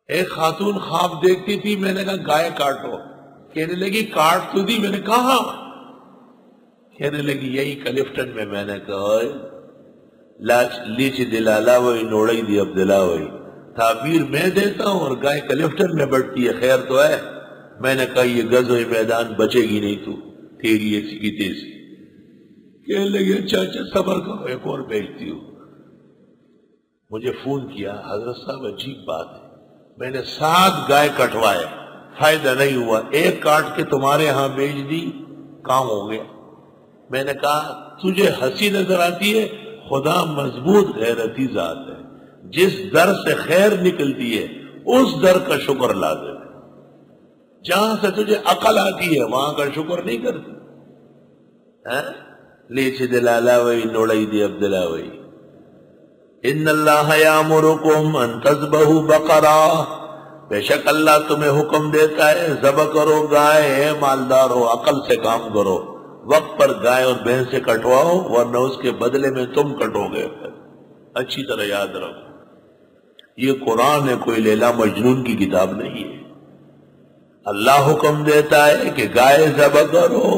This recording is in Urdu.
ایک خاتون خواب دیکھتی تھی، میں نے کہا گائے کاٹو، کہنے لگی کاٹ تو دی، میں نے کہا کہنے لگی یہی کلفٹن میں نے کہا لیچ دلالا وہی نوڑی دی عبداللہ وہی تعبیر میں دیتا ہوں اور گائے کلفٹن میں بڑھتی ہے، خیر تو ہے۔ میں نے کہا یہ غزوہ میدان بچے گی نہیں، تو تیری ایسی کی تیزی۔ کہنے لگی اچھا صبر کرو، ایک اور بھیجتی ہوں۔ مجھے فون کیا، حضرت صاحب عجیب بات ہے، میں نے 7 گائے کٹوائے، فائدہ نہیں ہوا، ایک کاٹ کے تمہارے ہاں بیچ دی، کام ہو گیا۔ میں نے کہا تجھے ہنسی نظر آتی ہے، خدا مضبوط غیرتی ذات ہے، جس در سے خیر نکلتی ہے اس در کا شکر لازم ہے، جہاں سے تجھے عقل آتی ہے وہاں کا شکر نہیں کرتی۔ لیچ دلالا وہی نوڑی دی عبداللہ وہی۔ ان اللہ یامرکم ان تذبحوا بقرہ، بے شک اللہ تمہیں حکم دیتا ہے ذبح کرو گائے، اے مالدار ہو عقل سے کام کرو، وقت پر گائے اور بھینس سے کٹواؤ ورنہ اس کے بدلے میں تم کٹو گے۔ اچھی طرح یاد رکھو، یہ قرآن ہے، کوئی لیلا مجنون کی کتاب نہیں ہے۔ اللہ حکم دیتا ہے کہ گائے ذبح کرو،